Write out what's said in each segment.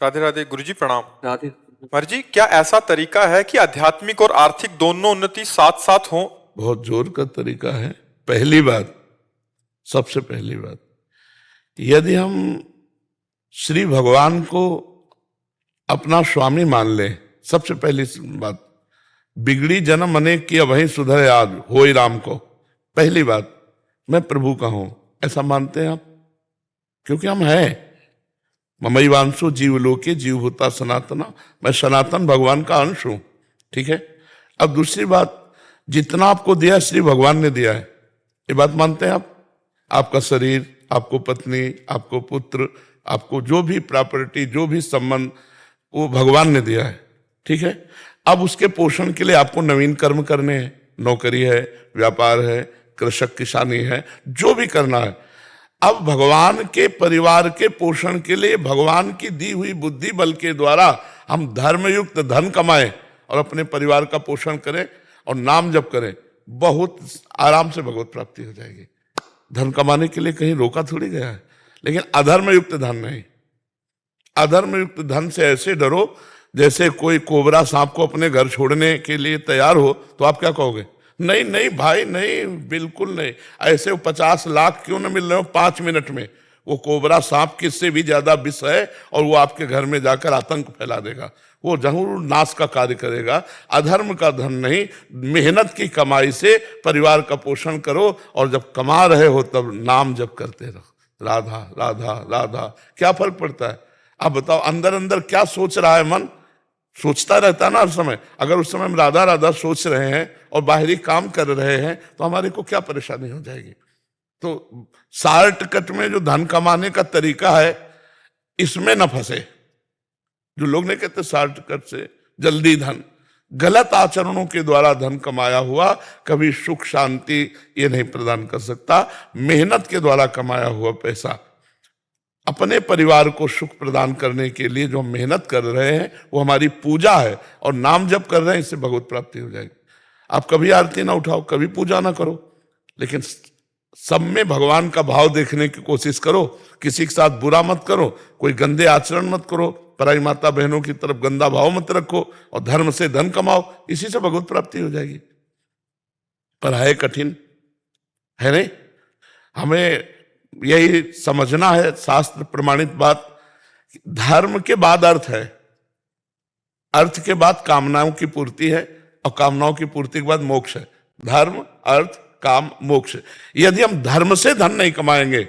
राधे राधे गुरुजी, प्रणाम। राधे। महाराज जी, क्या ऐसा तरीका है कि आध्यात्मिक और आर्थिक दोनों उन्नति साथ साथ हो? बहुत जोर का तरीका है। पहली बात, सबसे पहली बात, यदि हम श्री भगवान को अपना स्वामी मान लें, सबसे पहली बात, बिगड़ी जन्म अनेक की अभई सुधरे आज होई राम को। पहली बात, मैं प्रभु का हूं, ऐसा मानते हैं आप? क्योंकि हम हैं ममई वांशो जीवलोके जीव होता सनातना, मैं सनातन भगवान का अंश हूं। ठीक है। अब दूसरी बात, जितना आपको दिया श्री भगवान ने दिया है, ये बात मानते हैं आप? आपका शरीर, आपको पत्नी, आपको पुत्र, आपको जो भी प्रॉपर्टी, जो भी संबंध, वो भगवान ने दिया है। ठीक है। अब उसके पोषण के लिए आपको नवीन कर्म करने हैं, नौकरी है, व्यापार है, कृषक किसानी है, जो भी करना है। अब भगवान के परिवार के पोषण के लिए भगवान की दी हुई बुद्धि बल के द्वारा हम धर्मयुक्त धन कमाएं और अपने परिवार का पोषण करें और नाम जप करें, बहुत आराम से भगवत प्राप्ति हो जाएगी। धन कमाने के लिए कहीं रोका थोड़ी गया है, लेकिन अधर्मयुक्त धन नहीं। अधर्मयुक्त धन से ऐसे डरो जैसे कोई कोबरा सांप को अपने घर छोड़ने के लिए तैयार हो, तो आप क्या कहोगे? नहीं नहीं भाई नहीं, बिल्कुल नहीं। ऐसे 50 लाख क्यों न मिल रहे हो 5 मिनट में, वो कोबरा सांप किससे भी ज्यादा विष है और वो आपके घर में जाकर आतंक फैला देगा, वो जरूर नाश का कार्य करेगा। अधर्म का धन नहीं, मेहनत की कमाई से परिवार का पोषण करो और जब कमा रहे हो तब नाम जप करते रहो, राधा राधा राधा। क्या फर्क पड़ता है? आप बताओ, अंदर अंदर क्या सोच रहा है मन? सोचता रहता है ना हर समय। अगर उस समय हम राधा राधा सोच रहे हैं और बाहरी काम कर रहे हैं तो हमारे को क्या परेशानी हो जाएगी? तो शॉर्टकट में जो धन कमाने का तरीका है, इसमें न फंसे। जो लोग नहीं कहते शॉर्टकट से जल्दी धन, गलत आचरणों के द्वारा धन कमाया हुआ कभी सुख शांति ये नहीं प्रदान कर सकता। मेहनत के द्वारा कमाया हुआ पैसा अपने परिवार को सुख प्रदान करने के लिए जो हम मेहनत कर रहे हैं वो हमारी पूजा है और नाम जप कर रहे हैं, इससे भगवत प्राप्ति हो जाएगी। आप कभी आरती ना उठाओ, कभी पूजा ना करो, लेकिन सब में भगवान का भाव देखने की कोशिश करो। किसी के साथ बुरा मत करो, कोई गंदे आचरण मत करो, पराई माता बहनों की तरफ गंदा भाव मत रखो और धर्म से धन कमाओ, इसी से भगवत प्राप्ति हो जाएगी। पर है कठिन, है नहीं? हमें यही समझना है, शास्त्र प्रमाणित बात, धर्म के बाद अर्थ है, अर्थ के बाद कामनाओं की पूर्ति है और कामनाओं की पूर्ति के बाद मोक्ष है। धर्म, अर्थ, काम, मोक्ष। यदि हम धर्म से धन नहीं कमाएंगे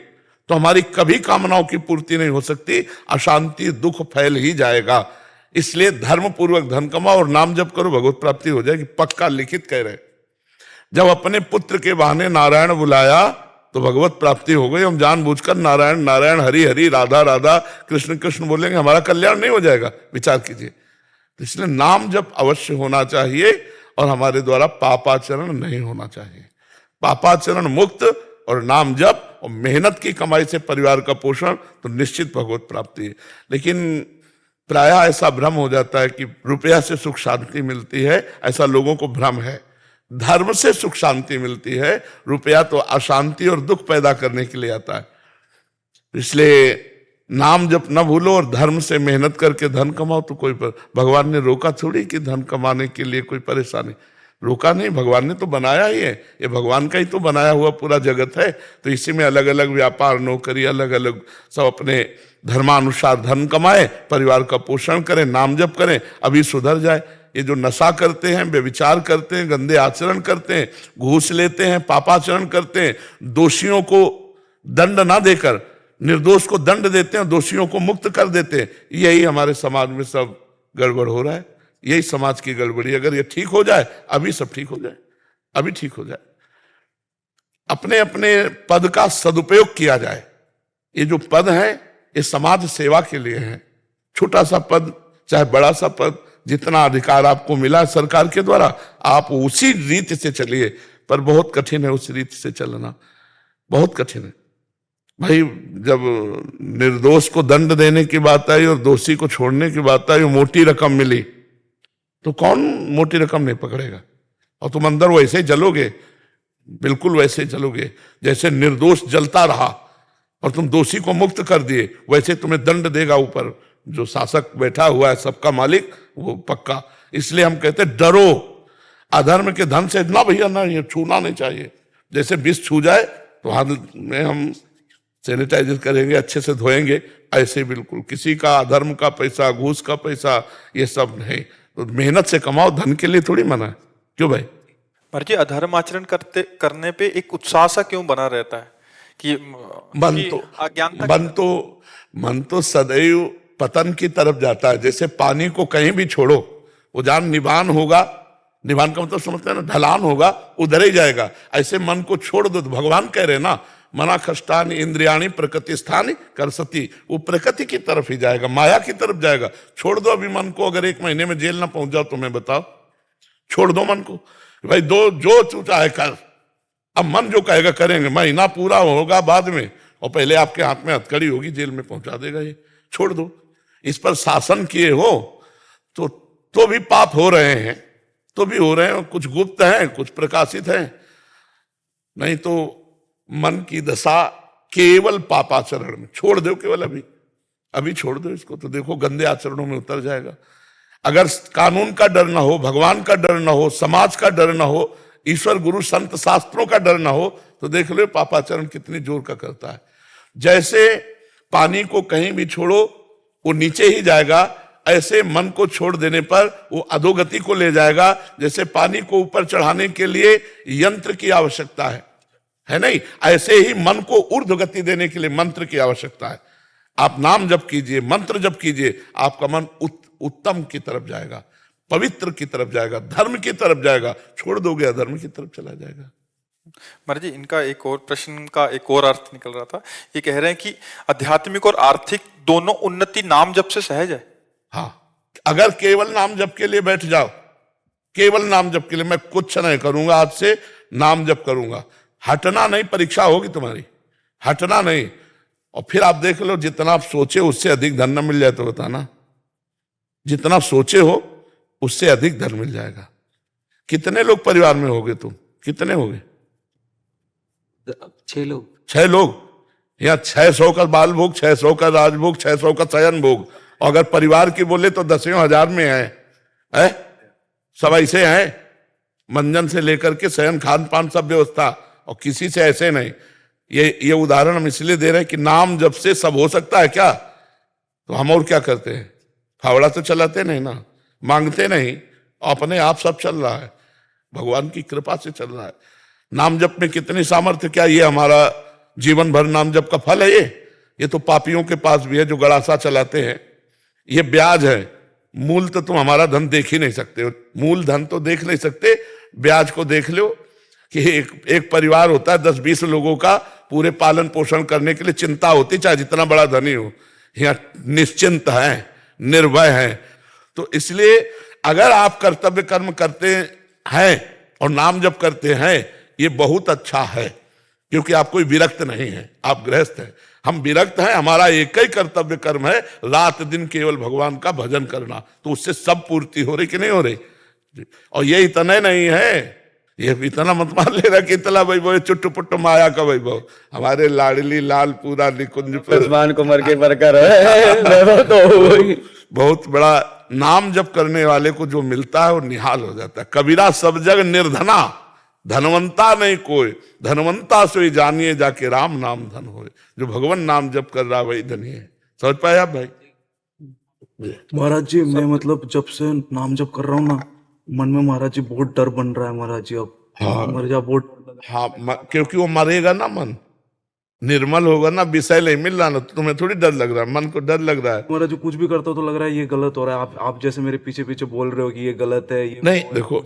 तो हमारी कभी कामनाओं की पूर्ति नहीं हो सकती, अशांति दुख फैल ही जाएगा। इसलिए धर्म पूर्वक धन कमाओ और नाम जप करो, भगवत प्राप्ति हो जाएगी, पक्का लिखित कह रहे। जब अपने पुत्र के बहाने नारायण बुलाया तो भगवत प्राप्ति हो गई। हम जानबूझकर नारायण नारायण, हरि हरि, राधा राधा, कृष्ण कृष्ण बोलेंगे, हमारा कल्याण नहीं हो जाएगा। विचार कीजिए। तो इसलिए नाम जप अवश्य होना चाहिए और हमारे द्वारा पापाचरण नहीं होना चाहिए। पापाचरण मुक्त और नाम जप और मेहनत की कमाई से परिवार का पोषण, तो निश्चित भगवत प्राप्ति है। लेकिन प्रायः ऐसा भ्रम हो जाता है कि रुपया से सुख शांति मिलती है, ऐसा लोगों को भ्रम है। धर्म से सुख शांति मिलती है, रुपया तो अशांति और दुख पैदा करने के लिए आता है। इसलिए नाम जप न भूलो और धर्म से मेहनत करके धन कमाओ। तो कोई भगवान ने रोका थोड़ी कि धन कमाने के लिए कोई परेशानी, रोका नहीं। भगवान ने तो बनाया ही है, ये भगवान का ही तो बनाया हुआ पूरा जगत है। तो इसी में अलग अलग व्यापार, नौकरी, अलग अलग सब अपने धर्मानुसार धन कमाए, परिवार का पोषण करें, नाम जप करें, अभी सुधर जाए। ये जो नशा करते हैं, व्यभिचार करते हैं, गंदे आचरण करते हैं, घूस लेते हैं, पापाचरण करते हैं, दोषियों को दंड ना देकर निर्दोष को दंड देते हैं, दोषियों को मुक्त कर देते हैं, यही हमारे समाज में सब गड़बड़ हो रहा है। यही समाज की गड़बड़ी। अगर ये ठीक हो जाए, अभी सब ठीक हो जाए, अभी ठीक हो जाए। अपने अपने पद का सदुपयोग किया जाए। ये जो पद है ये समाज सेवा के लिए है। छोटा सा पद चाहे बड़ा सा पद, जितना अधिकार आपको मिला सरकार के द्वारा, आप उसी रीति से चलिए। पर बहुत कठिन है उस रीति से चलना, बहुत कठिन है भाई। जब निर्दोष को दंड देने की बात आई और दोषी को छोड़ने की बात आई, मोटी रकम मिली, तो कौन मोटी रकम नहीं पकड़ेगा? और तुम अंदर वैसे ही जलोगे, बिल्कुल वैसे ही जलोगे जैसे निर्दोष जलता रहा और तुम दोषी को मुक्त कर दिए, वैसे तुम्हें दंड देगा ऊपर जो शासक बैठा हुआ है सबका मालिक वो पक्का। इसलिए हम कहते हैं डरो अधर्म के धन से ना भैया, ना ये छूना नहीं चाहिए। जैसे विष छू जाए तो हाथ में हम सैनिटाइजर करेंगे, अच्छे से धोएंगे, ऐसे बिल्कुल किसी का अधर्म का पैसा, घूस का पैसा, ये सब नहीं। तो मेहनत से कमाओ, धन के लिए थोड़ी मना है। क्यों भाई? पर जी अधर्म आचरण करने पे एक उत्साह सा क्यों बना रहता है कि मन तो सदैव पतन की तरफ जाता है। जैसे पानी को कहीं भी छोड़ो, वो जहां निवान होगा, निवान का मतलब समझते हैं ना, ढलान होगा, उधर ही जाएगा। ऐसे मन को छोड़ दो तो भगवान कह रहे ना, मना खष्टानी इंद्रियाणी प्रकृति स्थानी करसती, वो प्रकृति की तरफ ही जाएगा, माया की तरफ जाएगा। छोड़ दो अभी मन को। अगर 1 महीने में जेल ना पहुंच जाओ तो मैं बताओ, छोड़ दो मन को भाई, दो जो चूचा है कर। अब मन जो कहेगा करेंगे, महीना पूरा होगा बाद में, और पहले आपके हाथ में हथकड़ी होगी, जेल में पहुंचा देगा ये। छोड़ दो। इस पर शासन किए हो तो भी पाप हो रहे हैं, तो भी हो रहे हैं। कुछ गुप्त हैं, कुछ प्रकाशित हैं। नहीं तो मन की दशा केवल पापाचरण में। छोड़ दो केवल अभी छोड़ दो इसको, तो देखो गंदे आचरणों में उतर जाएगा। अगर कानून का डर ना हो, भगवान का डर ना हो, समाज का डर ना हो, ईश्वर गुरु संत शास्त्रों का डर ना हो, तो देख लो पापाचरण कितनी जोर का करता है। जैसे पानी को कहीं भी छोड़ो वो नीचे ही जाएगा, ऐसे मन को छोड़ देने पर वो अधोगति को ले जाएगा। जैसे पानी को ऊपर चढ़ाने के लिए यंत्र की आवश्यकता है नहीं, ऐसे ही मन को ऊर्ध्व गति देने के लिए मंत्र की आवश्यकता है। आप नाम जप कीजिए, मंत्र जप कीजिए, आपका मन उत्तम की तरफ जाएगा, पवित्र की तरफ जाएगा, धर्म की तरफ जाएगा। छोड़ दोगे अधर्म की तरफ चला जाएगा। महाराज जी, इनका एक और प्रश्न का एक और अर्थ निकल रहा था। ये कह रहे हैं कि आध्यात्मिक और आर्थिक दोनों उन्नति नाम जप से सहज है। हाँ, अगर केवल नाम जप के लिए बैठ जाओ, केवल नाम जप के लिए, मैं कुछ नहीं करूंगा, आज से नाम जप करूंगा, हटना नहीं, परीक्षा होगी तुम्हारी, हटना नहीं। और फिर आप देख लो, जितना आप सोचे उससे अधिक धन न मिल जाए तो बताना। जितना सोचे हो उससे अधिक धन मिल जाएगा। कितने लोग परिवार में होगे तुम? कितने होगे? 6 लोग। 6 लोग। यहाँ 600 का बाल भोग, 600 का राजभोग, 600 का शयन भोग। और अगर परिवार की बोले तो 10,000 में है? सब ऐसे हैं, मंजन से लेकर के शयन, खान पान सब व्यवस्था, और किसी से ऐसे नहीं। ये उदाहरण हम इसलिए दे रहे हैं कि नाम जब से सब हो सकता है क्या? तो हम और क्या करते हैं? फावड़ा तो चलाते नहीं ना, मांगते नहीं, अपने आप सब चल रहा है, भगवान की कृपा से चल रहा है। नाम जप में कितनी सामर्थ्य, क्या ये हमारा जीवन भर नाम जप का फल है? ये तो पापियों के पास भी है जो गड़ासा चलाते हैं। ये ब्याज है, मूल तो तुम हमारा धन देख ही नहीं सकते। मूल धन तो देख नहीं सकते, ब्याज को देख लो कि एक परिवार होता है 10-20 लोगों का, पूरे पालन पोषण करने के लिए चिंता होती, चाहे जितना बड़ा धनी हो। यहाँ निश्चिंत है, निर्भय है। तो इसलिए अगर आप कर्तव्य कर्म करते हैं और नाम जप करते हैं, ये बहुत अच्छा है, क्योंकि आप कोई विरक्त नहीं है, आप गृहस्थ हैं। हम विरक्त हैं, हमारा एक ही कर्तव्य कर्म है, रात दिन केवल भगवान का भजन करना। तो उससे सब पूर्ति हो रही कि नहीं हो रही? और ये इतना नहीं है, ये इतना मत मान लेना कि इतना वैभव, चुट्टू पुट्टू माया का वैभव। हमारे लाडली लाल पूरा निकुंज पर भगवान को मर के बरकर है तो बहुत बड़ा नाम जप करने वाले को जो मिलता है वो निहाल हो जाता है। कबीरा सब जग निर्धना, धनवंता नहीं कोई, धनवंता सोई जानिए जाके राम नाम धन होए। जो भगवान नाम जप कर रहा वही धनी है। समझ पाए आप भाई? महाराज जी, मैं मतलब जब से नाम जप कर रहा हूँ ना, मन में महाराज जी बहुत डर बन रहा है महाराज जी। अब हाँ, मर जा बहुत। हाँ, क्योंकि वो मरेगा ना, मन निर्मल होगा ना, विषय नहीं मिल रहा ना, तुम्हें थोड़ी डर लग रहा है, मन को डर लग रहा है। महाराज जी कुछ भी करता हो तो लग रहा है ये गलत हो रहा है। आप जैसे मेरे पीछे पीछे बोल रहे हो कि ये गलत है, ये नहीं, देखो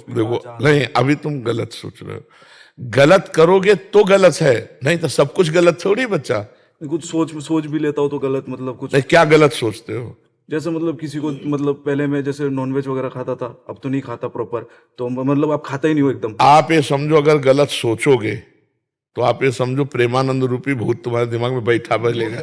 नहीं, अभी तुम गलत सोच रहे हो। गलत करोगे तो गलत है, नहीं तो सब कुछ गलत थोड़ी बच्चा। कुछ सोच भी लेता हो तो गलत, मतलब कुछ नहीं, क्या गलत सोचते हो? जैसे मतलब किसी को, मतलब पहले मैं जैसे नॉनवेज वगैरह खाता था, अब तो नहीं खाता प्रॉपर, तो मतलब आप खाता ही नहीं हो एकदम। आप ये समझो, अगर गलत सोचोगे तो आप ये समझो प्रेमानंद रूपी भूत तुम्हारे दिमाग में बैठा रहेगा।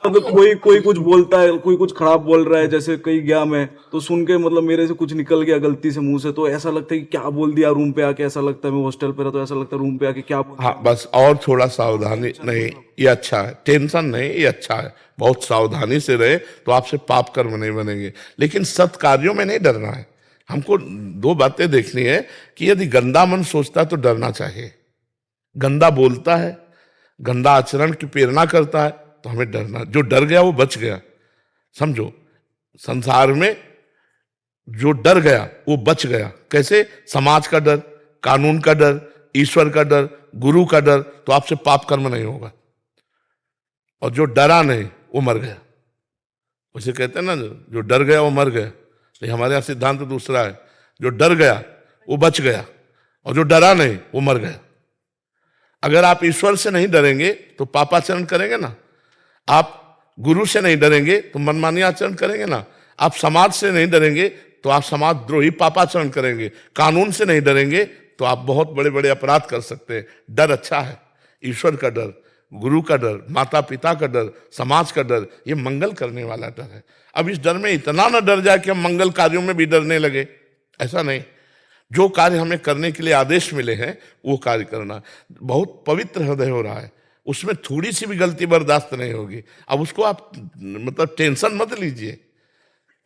मतलब कोई कोई कुछ बोलता है, कोई कुछ खराब बोल रहा है, जैसे कहीं गया मैं तो सुन के मतलब मेरे से कुछ निकल गया गलती से मुंह से, तो ऐसा लगता है कि क्या बोल दिया रूम पे आके, ऐसा लगता है मैं हॉस्टल पे रहा तो ऐसा लगता है रूम पे आके क्या बोल हाँ बस और थोड़ा सावधानी, नहीं ये अच्छा है, टेंशन नहीं, ये अच्छा है, बहुत सावधानी से रहे तो आपसे पाप कर्म नहीं बनेंगे। लेकिन सत्कार्यों में नहीं डरना है। हमको दो बातें देखनी है कि यदि गंदा मन सोचता है तो डरना चाहिए, गंदा बोलता है, गंदा आचरण की प्रेरणा करता है तो हमें डरना। जो डर गया वो बच गया। समझो, संसार में जो डर गया वो बच गया। कैसे? समाज का डर, कानून का डर, ईश्वर का डर, गुरु का डर, तो आपसे पाप कर्म नहीं होगा। और जो डरा नहीं वो मर गया। उसे कहते हैं ना, जो डर गया वो मर गया। लेकिन हमारे यहाँ सिद्धांत दूसरा है, जो डर गया वो बच गया और जो डरा नहीं वो मर गया। अगर आप ईश्वर से नहीं डरेंगे तो पापाचरण करेंगे ना, आप गुरु से नहीं डरेंगे तो मनमानी आचरण करेंगे ना, आप समाज से नहीं डरेंगे तो आप समाज द्रोही पापाचरण करेंगे, कानून से नहीं डरेंगे तो आप बहुत बड़े बड़े अपराध कर सकते हैं। डर अच्छा है, ईश्वर का डर, गुरु का डर, माता पिता का डर, समाज का डर, ये मंगल करने वाला डर है। अब इस डर में इतना ना डर जाए कि हम मंगल कार्यों में भी डरने लगे, ऐसा नहीं। जो कार्य हमें करने के लिए आदेश मिले हैं वो कार्य करना। बहुत पवित्र हृदय हो रहा है, उसमें थोड़ी सी भी गलती बर्दाश्त नहीं होगी। अब उसको आप मतलब टेंशन मत लीजिए।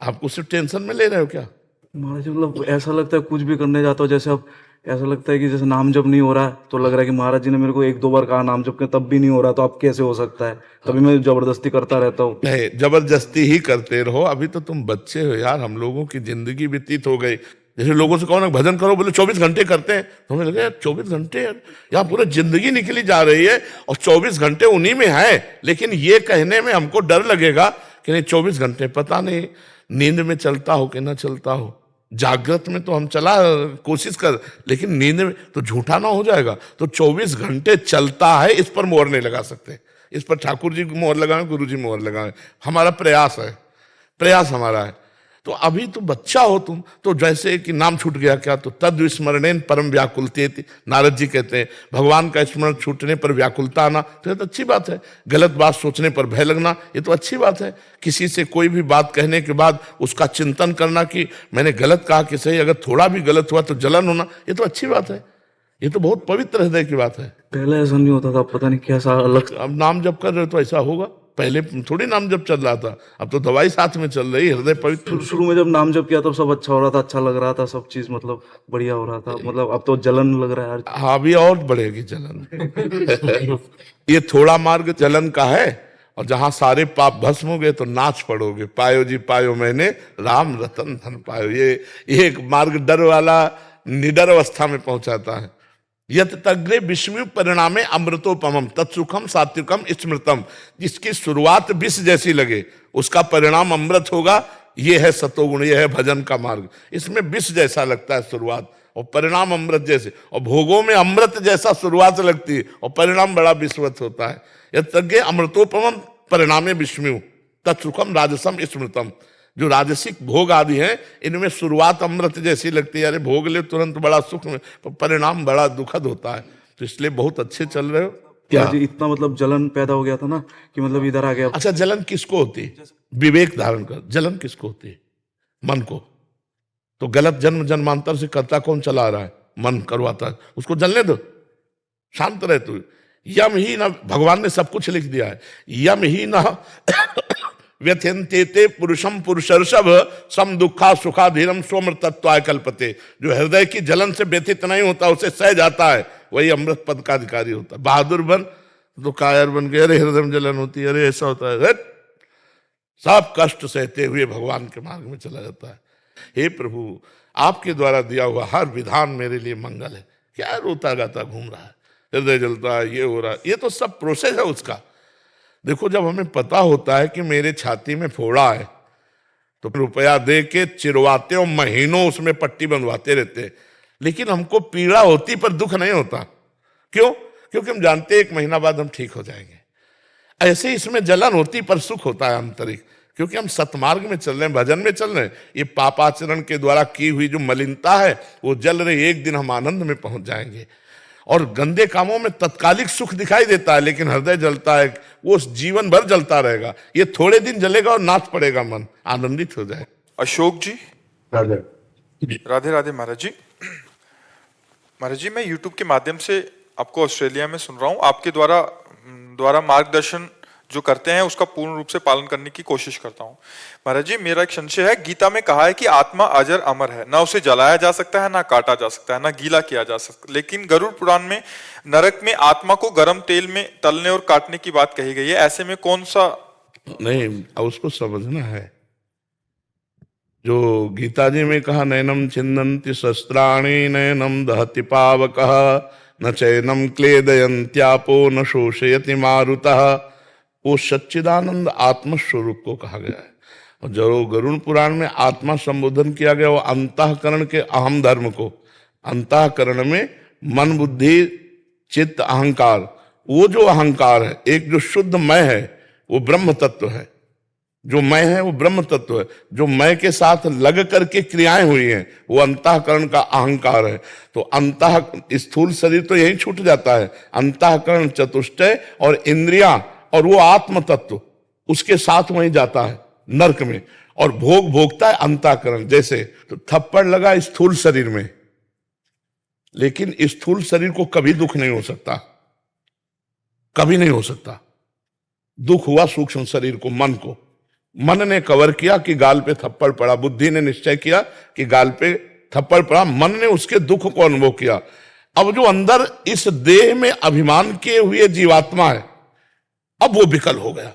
आप उससे टेंशन में ले रहे हो क्या? महाराज जी मतलब ऐसा लगता है कुछ भी करने जाता हूँ, जैसे अब ऐसा लगता है कि जैसे नाम जप नहीं हो रहा है तो लग रहा है कि महाराज जी ने मेरे को एक दो बार कहा नाम जप के, तब भी नहीं हो रहा, तो अब कैसे हो सकता है? तभी मैं जबरदस्ती करता रहता हूँ। नहीं, जबरदस्ती ही करते रहो। अभी तो तुम बच्चे हो यार, हम लोगों की जिंदगी व्यतीत हो गई। जैसे लोगों से कहो ना भजन करो, बोले 24 घंटे करते हैं, तो हमें लगे यार 24 घंटे यार, यहाँ पूरा जिंदगी निकली जा रही है और 24 घंटे उन्हीं में है। लेकिन ये कहने में हमको डर लगेगा कि नहीं 24 घंटे, पता नहीं नींद में चलता हो कि ना चलता हो। जागृत में तो हम चला कोशिश कर, लेकिन नींद में तो झूठा ना हो जाएगा। तो 24 घंटे चलता है, इस पर मोहर नहीं लगा सकते। इस पर ठाकुर जी मोहर लगाएं, गुरु जी मोहर लगाएं, हमारा प्रयास है, प्रयास हमारा है। तो अभी तो बच्चा हो तुम, तो जैसे कि नाम छूट गया क्या, तो तद विस्मरणेन परम व्याकुलते, नारद जी कहते हैं भगवान का स्मरण छूटने पर व्याकुलता आना, तो ये तो अच्छी बात है। गलत बात सोचने पर भय लगना, ये तो अच्छी बात है। किसी से कोई भी बात कहने के बाद उसका चिंतन करना कि मैंने गलत कहा कि सही, अगर थोड़ा भी गलत हुआ तो जलन होना, ये तो अच्छी बात है। ये तो बहुत पवित्र हृदय की बात है। पहले ऐसा नहीं होता था, पता नहीं कैसा अलग। अब नाम जप कर रहे हो तो ऐसा होगा, पहले थोड़ी नाम जप चल रहा था, अब तो दवाई साथ में चल रही, हृदय पवित्र। शुरू में जब नाम जप किया तब सब अच्छा हो रहा था, अच्छा लग रहा था, सब चीज मतलब बढ़िया हो रहा था। मतलब अब तो जलन लग रहा है यार। हाँ, अभी और बढ़ेगी जलन। ये थोड़ा मार्ग जलन का है, और जहां सारे पाप भस्म हो गए तो नाच पड़ोगे, पायो जी पायो मैंने राम रतन धन पायो। ये एक मार्ग डर वाला निडर अवस्था में पहुंचाता है। यत तग्रे विस्मय परिणामे अमृतोपमम तत्सुखम सात्विकम स्मृतम। जिसकी शुरुआत विष जैसी लगे उसका परिणाम अमृत होगा। ये है सतोगुण, ये है भजन का मार्ग। इसमें विष जैसा लगता है शुरुआत और परिणाम अमृत जैसे, और भोगों में अमृत जैसा शुरुआत लगती है और परिणाम बड़ा विश्वत होता है। यत तग्रे अमृतोपमम परिणामे विस्मय तत्सुखम राजसम स्मृतम। जो राजसिक भोग आदि हैं इनमें शुरुआत अमृत जैसी लगती है, अरे भोग ले तुरंत बड़ा सुख में, परिणाम बड़ा दुखद होता है। तो इसलिए बहुत अच्छे चल रहे हो। क्या जी इतना मतलब जलन पैदा हो गया था ना कि मतलब इधर आ गया। अच्छा, जलन किसको होती है? विवेक धारण कर, जलन किसको होती है? मन को। तो गलत जन्म जन्मांतर से कर्ता कौन चला रहा है? मन करवाता है, उसको जलने दो, शांत रहे तू। यम ही ना, भगवान ने सब कुछ लिख दिया है, यम ही ना व्यथ्यन्ते पुरुषम पुरुषर्षभ सम दुखा सुखाधीरम स्वमृतत्वाय कल्पते। जो हृदय की जलन से व्यथित नहीं होता, उसे सह जाता है, वही अमृत पद का अधिकारी होता है। बहादुर बन तो कायर बन गए, अरे हृदय में जलन होती है, अरे ऐसा होता है, सब कष्ट सहते हुए भगवान के मार्ग में चला जाता है। हे प्रभु, आपके द्वारा दिया हुआ हर विधान मेरे लिए मंगल है। क्या रोता गाता घूम रहा है, हृदय जलता है, ये हो रहा है, ये तो सब प्रोसेस है उसका। देखो, जब हमें पता होता है कि मेरे छाती में फोड़ा है तो रुपया दे के चिरवाते और महीनों उसमें पट्टी बंधवाते रहते, लेकिन हमको पीड़ा होती पर दुख नहीं होता। क्यों? क्योंकि हम जानते हैं 1 महीना बाद हम ठीक हो जाएंगे। ऐसे इसमें जलन होती पर सुख होता है आंतरिक, क्योंकि हम सतमार्ग में चल रहे हैं, भजन में चल रहे हैं। ये पापाचरण के द्वारा की हुई जो मलिनता है वो जल रही, एक दिन हम आनंद में पहुंच जाएंगे। और गंदे कामों में तत्कालिक सुख दिखाई देता है, लेकिन हृदय जलता है, वो जीवन भर जलता रहेगा। ये थोड़े दिन जलेगा और नाच पड़ेगा, मन आनंदित हो जाए। अशोक जी। राधे। राधे राधे महाराज जी। महाराज जी, मैं यूट्यूब के माध्यम से आपको ऑस्ट्रेलिया में सुन रहा हूँ। आपके द्वारा मार्गदर्शन जो करते हैं उसका पूर्ण रूप से पालन करने की कोशिश करता हूँ। महाराज जी, मेरा एक संशय है। गीता में कहा है कि आत्मा अजर अमर है, ना उसे जलाया जा सकता है, ना काटा जा सकता है, ना गीला किया जा सकता। लेकिन गरुड़ पुराण में नरक में आत्मा को गर्म तेल में तलने और काटने की बात कही गई है। ऐसे में कौन सा? नहीं, उसको समझना है। जो गीता जी में कहा, नैनम छिन्दन्ति शस्त्राणि नैनम दहति पावकः न चैनम क्लेदयन्त्यापो न शोषयति मारुतः, वो सच्चिदानंद आत्म स्वरूप को कहा गया है। और जो गरुड़ पुराण में आत्मा संबोधन किया गया, वो अंतःकरण के अहम धर्म को, अंतःकरण में मन बुद्धि चित्त अहंकार, वो जो अहंकार है, एक जो शुद्ध मैं है वो ब्रह्म तत्व है। जो मैं है वो ब्रह्म तत्व है। जो मैं के साथ लग करके क्रियाएं हुई हैं वो अंतःकरण का अहंकार है। तो अंतः स्थूल शरीर तो यही छूट जाता है। अंतःकरण चतुष्टय और इंद्रियां और वो आत्म तत्व उसके साथ वहीं जाता है नरक में, और भोग भोगता है अंतःकरण। जैसे तो थप्पड़ लगा स्थूल शरीर में, लेकिन स्थूल शरीर को कभी दुख नहीं हो सकता, कभी नहीं हो सकता। दुख हुआ सूक्ष्म शरीर को, मन को। मन ने कवर किया कि गाल पे थप्पड़ पड़ा, बुद्धि ने निश्चय किया कि गाल पे थप्पड़ पड़ा, मन ने उसके दुख को अनुभव किया। अब जो अंदर इस देह में अभिमान किए हुए जीवात्मा है, अब वो विकल हो गया।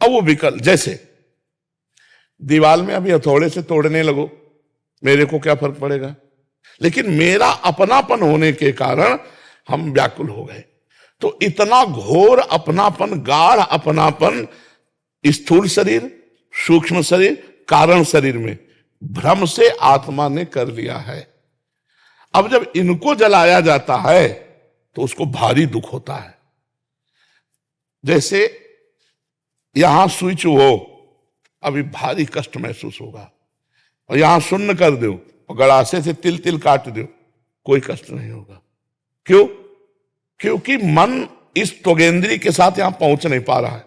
अब वो विकल, जैसे दीवार में अभी हथौड़े से तोड़ने लगो, मेरे को क्या फर्क पड़ेगा, लेकिन मेरा अपनापन होने के कारण हम व्याकुल हो गए। तो इतना घोर अपनापन, गाढ़ अपनापन स्थूल शरीर, सूक्ष्म शरीर, कारण शरीर में भ्रम से आत्मा ने कर लिया है। अब जब इनको जलाया जाता है तो उसको भारी दुख होता है। जैसे यहां स्विच हो, अभी भारी कष्ट महसूस होगा, और यहां शून्य कर दो और गड़ासे से तिल तिल काट दो, कोई कष्ट नहीं होगा। क्यों? क्योंकि मन इस त्वगेंद्री के साथ यहां पहुंच नहीं पा रहा है।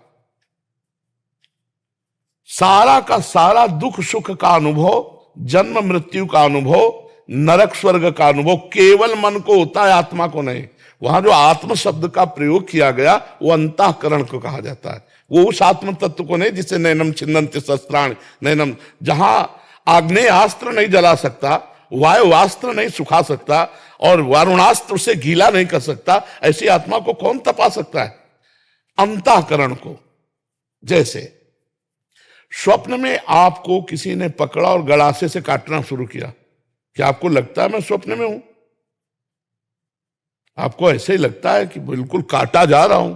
सारा का सारा दुख सुख का अनुभव, जन्म मृत्यु का अनुभव, नरक स्वर्ग का अनुभव केवल मन को होता है, आत्मा को नहीं। वहां जो आत्म शब्द का प्रयोग किया गया वो अंतःकरण को कहा जाता है। वो उस आत्म तत्व को नहीं जिसे नैनम छिन्दन्ति शस्त्राणि नैनम, जहां आग्नेयास्त्र नहीं जला सकता, वायुवास्त्र नहीं सुखा सकता और वारुणास्त्र से गीला नहीं कर सकता, ऐसी आत्मा को कौन तपा सकता है? अंतःकरण को। जैसे स्वप्न में आपको किसी ने पकड़ा और गड़ासे से काटना शुरू किया, क्या आपको लगता है मैं स्वप्न में हूं? आपको ऐसे ही लगता है कि बिल्कुल काटा जा रहा हूं।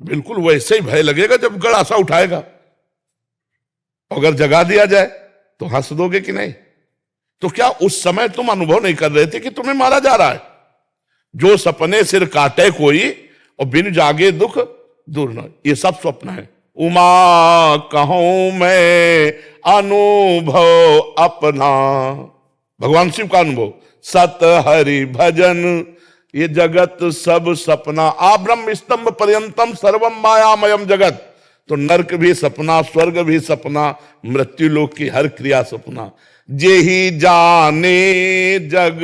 बिल्कुल वैसे ही भय लगेगा जब गड़ासा उठाएगा। अगर जगा दिया जाए तो हंस दोगे कि नहीं? तो क्या उस समय तुम अनुभव नहीं कर रहे थे कि तुम्हें मारा जा रहा है? जो सपने सिर काटे कोई और बिन जागे दुख दूर न, ये सब स्वप्न है। उमा कहूं मैं अनुभव अपना, भगवान शिव का अनुभव, सत हरि भजन ये जगत सब सपना, आ ब्रह्म स्तंभ पर्यंतम सर्वम मायामयम जगत। तो नरक भी सपना, स्वर्ग भी सपना, मृत्यु लोक की हर क्रिया सपना। जेहि जाने जग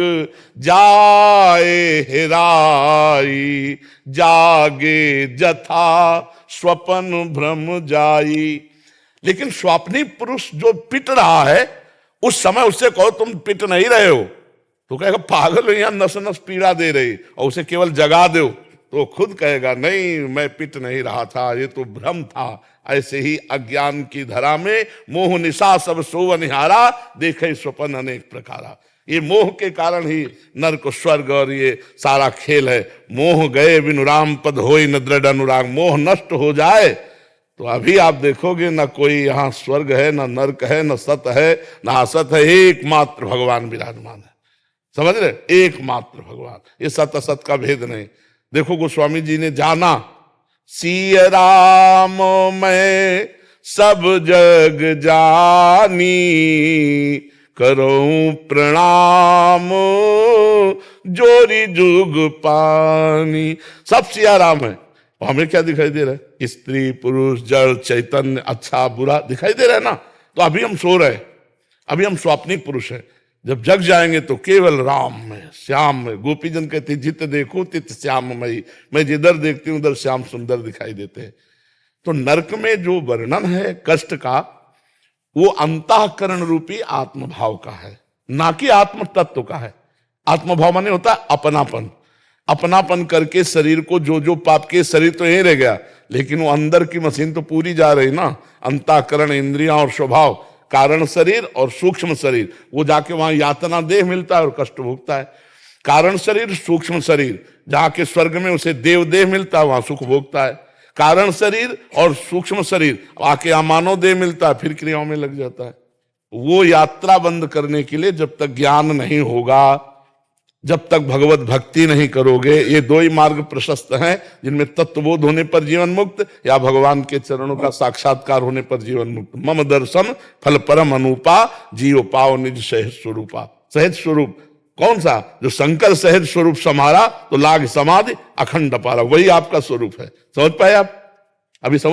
जाए हेराई, जागे जथा स्वपन भ्रम जाई। लेकिन स्वाप्नी पुरुष जो पिट रहा है, उस समय उससे कहो तुम पिट नहीं रहे हो, तो कहेगा पागल हो, यहां नस नस पीड़ा दे रही, और उसे केवल जगा दो तो खुद कहेगा नहीं मैं पिट नहीं रहा था, ये तो भ्रम था। ऐसे ही अज्ञान की धरा में मोह निशा सब सोव निहारा, देखे स्वपन अनेक प्रकारा। ये मोह के कारण ही नरक स्वर्ग और ये सारा खेल है। मोह गए बिनु राम पद होई न दृढ़ अनुराग। मोह नष्ट हो जाए तो अभी आप देखोगे ना कोई यहाँ स्वर्ग है, ना नरक है, ना सत है, ना असत है, एकमात्र भगवान विराजमान है। समझ रहे? एकमात्र भगवान, ये सत असत का भेद नहीं। देखो गोस्वामी जी ने जाना, सिय राम मैं सब जग जानी, करो प्रणाम जोरी जुग पानी। सब सिया राम है। और हमें क्या दिखाई दे रहा है? स्त्री पुरुष जड़ चैतन्य अच्छा बुरा दिखाई दे रहा है ना। तो अभी हम सो रहे हैं, अभी हम स्वाप्निक पुरुष हैं। जब जग जाएंगे तो केवल राम में श्याम में। गोपी जन कहते जित देखो तित श्याममयी, मैं जिधर देखती हूं उधर श्याम सुंदर दिखाई देते हैं। तो नरक में जो वर्णन है कष्ट का, वो अंतःकरण रूपी आत्मभाव का है, ना कि आत्म तत्व का है। आत्मभाव माने होता है अपनापन। अपनापन करके शरीर को जो जो पाप के, शरीर तो यही रह गया लेकिन वो अंदर की मशीन तो पूरी जा रही ना। अंतःकरण इंद्रियां और स्वभाव, कारण शरीर और सूक्ष्म शरीर, वो जाके वहां यातना देह मिलता है और कष्ट भोगता है। कारण शरीर सूक्ष्म शरीर, जाके स्वर्ग में उसे देव देह मिलता है, वहां सुख भोगता है। कारण शरीर और सूक्ष्म शरीर आके अमानव देह मिलता है, फिर क्रियाओं में लग जाता है। वो यात्रा बंद करने के लिए जब तक ज्ञान नहीं होगा, जब तक भगवत भक्ति नहीं करोगे, ये दो ही मार्ग प्रशस्त हैं जिनमें तत्वबोध होने पर जीवन मुक्त या भगवान के चरणों का साक्षात्कार होने पर जीवन मुक्त। मम दर्शन फल परम अनुपा, जीव पाओ निज सहज स्वरूपा। सहज स्वरूप कौन सा? जो शंकर सहज स्वरूप समारा तो लाग समाधि अखंड पारा, वही आपका स्वरूप है। समझ पाए आप? अभी समझ